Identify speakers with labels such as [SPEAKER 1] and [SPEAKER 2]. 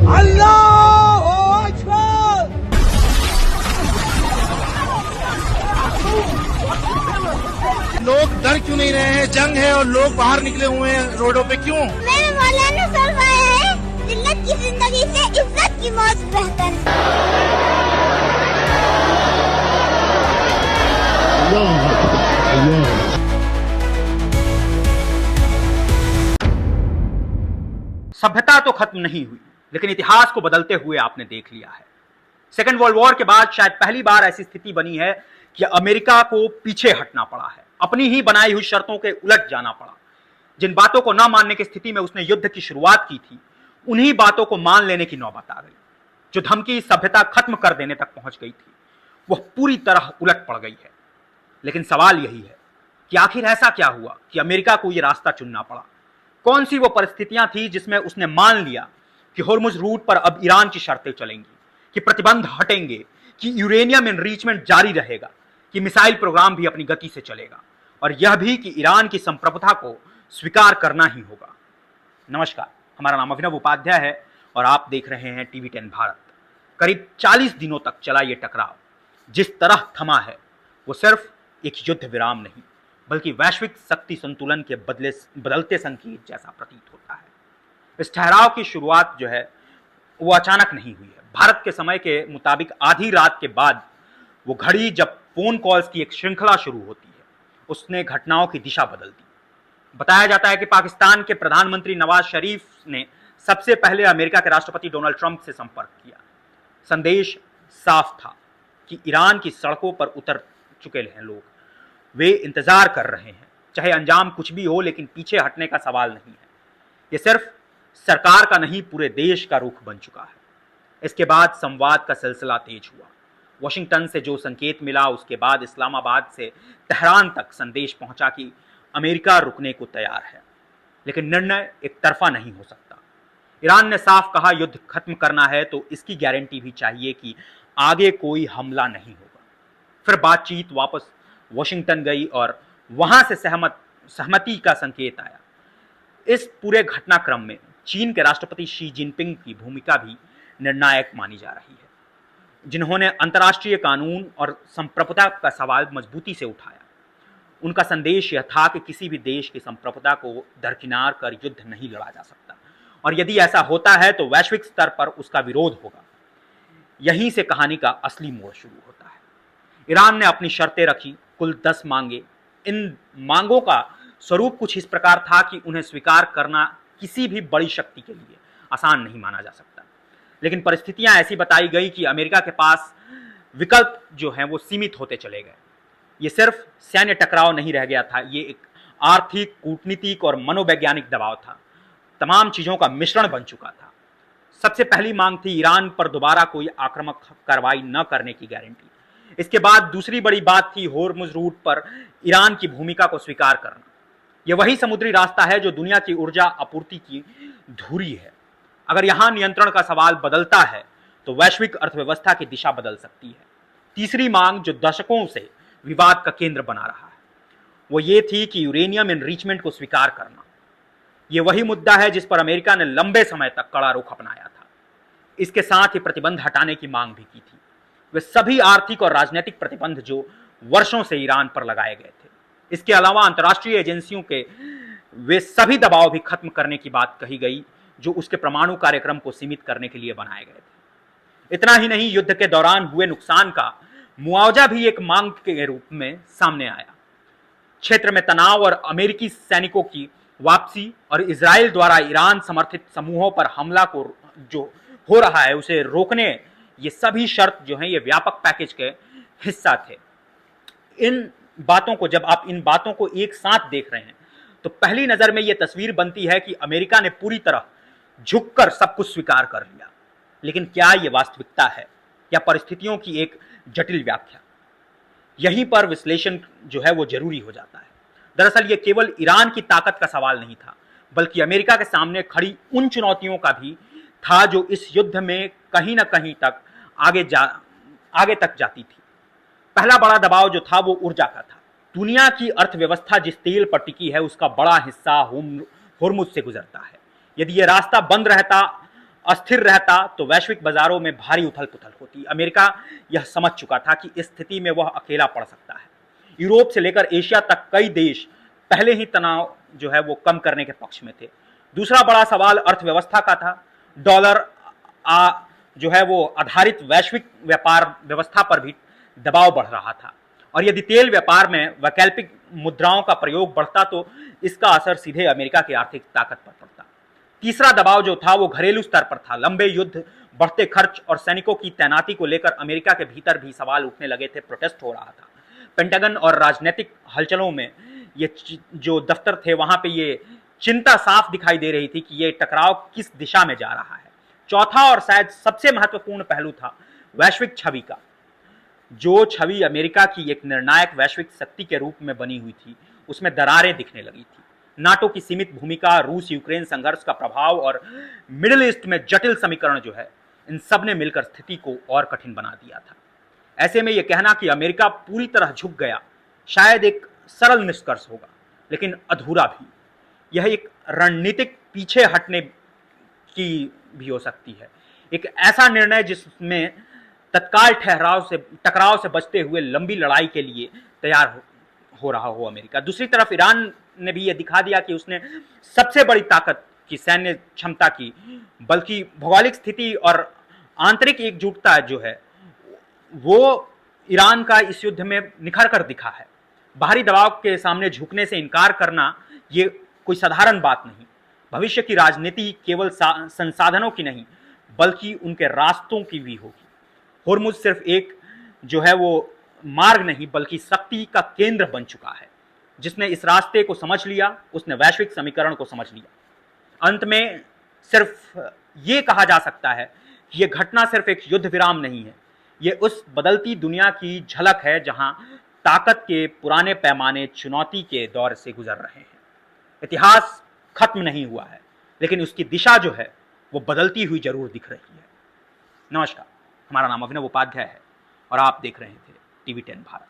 [SPEAKER 1] अल्लाह अकबर।
[SPEAKER 2] लोग डर क्यों नहीं रहे हैं? जंग है और लोग बाहर निकले हुए हैं रोडों पे, क्यों?
[SPEAKER 3] मेरे मौलाना फरमाया है, जिल्लत की जिंदगी से इज्जत की मौत बेहतर है।
[SPEAKER 4] सभ्यता तो खत्म नहीं हुई, लेकिन इतिहास को बदलते हुए आपने देख लिया है। सेकेंड वर्ल्ड वॉर के बाद शायद पहली बार ऐसी स्थिति बनी है कि अमेरिका को पीछे हटना पड़ा है, अपनी ही बनाई हुई शर्तों के उलट जाना पड़ा। जिन बातों को न मानने की स्थिति में उसने युद्ध की शुरुआत की थी, उन्हीं बातों को मान लेने की नौबत आ गई। जो धमकी सभ्यता खत्म कर देने तक पहुंच गई थी, वह पूरी तरह उलट पड़ गई है। लेकिन सवाल यही है कि आखिर ऐसा क्या हुआ कि अमेरिका को यह रास्ता चुनना पड़ा? कौन सी वो परिस्थितियां थी जिसमें उसने मान लिया कि होर्मुज रूट पर अब ईरान की शर्तें चलेंगी, कि प्रतिबंध हटेंगे, कि यूरेनियम एनरिचमेंट जारी रहेगा, कि मिसाइल प्रोग्राम भी अपनी गति से चलेगा, और यह भी कि ईरान की संप्रभुता को स्वीकार करना ही होगा। नमस्कार, हमारा नाम अभिनव उपाध्याय है और आप देख रहे हैं टीवी 10 भारत। करीब 40 दिनों तक चला ये टकराव जिस तरह थमा है, वो सिर्फ एक युद्ध विराम नहीं, बल्कि वैश्विक शक्ति संतुलन के बदलते संकेत जैसा प्रतीत होता है। इस ठहराव की शुरुआत जो है वो अचानक नहीं हुई है। भारत के समय के मुताबिक आधी रात के बाद वो घड़ी जब फोन कॉल्स की एक श्रृंखला शुरू होती है, उसने घटनाओं की दिशा बदल दी। बताया जाता है कि पाकिस्तान के प्रधानमंत्री नवाज शरीफ ने सबसे पहले अमेरिका के राष्ट्रपति डोनाल्ड ट्रंप से संपर्क किया। संदेश साफ था कि ईरान की सड़कों पर उतर चुके हैं लोग, वे इंतजार कर रहे हैं, चाहे अंजाम कुछ भी हो, लेकिन पीछे हटने का सवाल नहीं है। यह सिर्फ सरकार का नहीं, पूरे देश का रुख बन चुका है। इसके बाद संवाद का सिलसिला तेज हुआ। वॉशिंगटन से जो संकेत मिला, उसके बाद इस्लामाबाद से तेहरान तक संदेश पहुंचा कि अमेरिका रुकने को तैयार है, लेकिन निर्णय एक तरफा नहीं हो सकता। ईरान ने साफ कहा, युद्ध खत्म करना है तो इसकी गारंटी भी चाहिए कि आगे कोई हमला नहीं होगा। फिर बातचीत वापस वॉशिंगटन गई और वहां से सहमति का संकेत आया। इस पूरे घटनाक्रम में चीन के राष्ट्रपति शी जिनपिंग की भूमिका भी निर्णायक मानी जा रही है, जिन्होंने अंतर्राष्ट्रीय कानून और संप्रभुता का सवाल मजबूती से उठाया। उनका संदेश यह था कि किसी भी देश की संप्रभुता को दरकिनार कर युद्ध नहीं लड़ा जा सकता, और यदि ऐसा होता है तो वैश्विक स्तर पर उसका विरोध होगा। यहीं से कहानी का असली मोड़ शुरू होता है। ईरान ने अपनी शर्तें रखी, कुल 10 मांगे। इन मांगों का स्वरूप कुछ इस प्रकार था कि उन्हें स्वीकार करना किसी भी बड़ी शक्ति के लिए आसान नहीं माना जा सकता, लेकिन परिस्थितियां ऐसी बताई गई कि अमेरिका के पास विकल्प जो हैं वो सीमित होते चले गए। ये सिर्फ सैन्य टकराव नहीं रह गया था, ये एक आर्थिक, कूटनीतिक और मनोवैज्ञानिक दबाव था। तमाम चीजों का मिश्रण बन चुका था। सबसे पहली मांग थी ईरान पर दोबारा कोई आक्रामक कार्रवाई न करने की गारंटी। इसके बाद दूसरी बड़ी बात थी होर्मुज रूट पर ईरान की भूमिका को स्वीकार करना। यह वही समुद्री रास्ता है जो दुनिया की ऊर्जा आपूर्ति की धुरी है। अगर यहां नियंत्रण का सवाल बदलता है तो वैश्विक अर्थव्यवस्था की दिशा बदल सकती है। तीसरी मांग, जो दशकों से विवाद का केंद्र बना रहा है, वो ये थी कि यूरेनियम एनरिचमेंट को स्वीकार करना। यह वही मुद्दा है जिस पर अमेरिका ने लंबे समय तक कड़ा रुख अपनाया था। इसके साथ ही प्रतिबंध हटाने की मांग भी की थी। वे सभी आर्थिक और राजनीतिक प्रतिबंध जो वर्षों से ईरान पर लगाए गए थे। इसके अलावा अंतर्राष्ट्रीय एजेंसियों के वे सभी दबाव भी खत्म करने की बात कही गई जो उसके परमाणु कार्यक्रम को सीमित करने के लिए बनाए गए थे। इतना ही नहीं, युद्ध के दौरान हुए नुकसान का मुआवजा भी एक मांग के रूप में सामने आया। क्षेत्र में तनाव और अमेरिकी सैनिकों की वापसी और इजराइल द्वारा ईरान समर्थित समूहों पर हमला को जो हो रहा है उसे रोकने, ये सभी शर्त जो हैं ये व्यापक पैकेज के हिस्सा थे। इन बातों को जब आप इन बातों को एक साथ देख रहे हैं तो पहली नजर में यह तस्वीर बनती है कि अमेरिका ने पूरी तरह झुककर सब कुछ स्वीकार कर लिया। लेकिन क्या यह वास्तविकता है या परिस्थितियों की एक जटिल व्याख्या? यहीं पर विश्लेषण जो है वो जरूरी हो जाता है। दरअसल यह केवल ईरान की ताकत का सवाल नहीं था, बल्कि अमेरिका के सामने खड़ी उन चुनौतियों का भी था जो इस युद्ध में कहीं ना कहीं तक आगे तक जाती थी। पहला बड़ा दबाव जो था वो ऊर्जा का था। दुनिया की अर्थव्यवस्था जिस तेल पर टिकी है उसका बड़ा हिस्सा होर्मुज से गुजरता है। यदि यह रास्ता बंद रहता अस्थिर रहता तो वैश्विक बाजारों में भारी उथल पुथल होती। अमेरिका यह समझ चुका था कि इस स्थिति में वह अकेला पड़ सकता है। यूरोप से लेकर एशिया तक कई देश पहले ही तनाव जो है वो कम करने के पक्ष में थे। दूसरा बड़ा सवाल अर्थव्यवस्था का था। डॉलर जो है वो आधारित वैश्विक व्यापार व्यवस्था पर भी दबाव बढ़ रहा था, और यदि तेल व्यापार में वैकल्पिक मुद्राओं का प्रयोग बढ़ता तो इसका असर सीधे अमेरिका की आर्थिक ताकत पर पड़ता। तीसरा दबाव जो था वो घरेलू स्तर पर था। लंबे युद्ध, बढ़ते खर्च और सैनिकों की तैनाती को लेकर अमेरिका के भीतर भी सवाल उठने लगे थे। प्रोटेस्ट हो रहा था। पेंटागन और राजनीतिक हलचलों में ये जो दफ्तर थे वहां पे ये चिंता साफ दिखाई दे रही थी कि ये टकराव किस दिशा में जा रहा है। चौथा और शायद सबसे महत्वपूर्ण पहलू था वैश्विक छवि का। जो छवि अमेरिका की एक निर्णायक वैश्विक शक्ति के रूप में बनी हुई थी, उसमें दरारें दिखने लगी थी। नाटो की सीमित भूमिका, रूस यूक्रेन संघर्ष का प्रभाव और मिडिल ईस्ट में जटिल समीकरण जो है, इन सब ने मिलकर स्थिति को और कठिन बना दिया था। ऐसे में यह कहना कि अमेरिका पूरी तरह झुक गया शायद एक सरल निष्कर्ष होगा, लेकिन अधूरा भी। यह एक रणनीतिक पीछे हटने की भी हो सकती है, एक ऐसा निर्णय जिसमें तत्काल टकराव से बचते हुए लंबी लड़ाई के लिए तैयार हो रहा हो अमेरिका। दूसरी तरफ ईरान ने भी यह दिखा दिया कि उसने सबसे बड़ी ताकत की सैन्य क्षमता की, बल्कि भौगोलिक स्थिति और आंतरिक एकजुटता जो है वो ईरान का इस युद्ध में निखर कर दिखा है। बाहरी दबाव के सामने झुकने से इनकार करना ये कोई साधारण बात नहीं। भविष्य की राजनीति केवल संसाधनों की नहीं बल्कि उनके रास्तों की भी होगी। होर्मुज सिर्फ एक जो है वो मार्ग नहीं बल्कि शक्ति का केंद्र बन चुका है। जिसने इस रास्ते को समझ लिया उसने वैश्विक समीकरण को समझ लिया। अंत में सिर्फ ये कहा जा सकता है कि यह घटना सिर्फ एक युद्ध विराम नहीं है, यह उस बदलती दुनिया की झलक है जहां ताकत के पुराने पैमाने चुनौती के दौर से गुजर रहे हैं। इतिहास खत्म नहीं हुआ है, लेकिन उसकी दिशा जो है वो बदलती हुई जरूर दिख रही है। नमस्कार, हमारा नाम अभिनव उपाध्याय है और आप देख रहे थे TV10 भारत।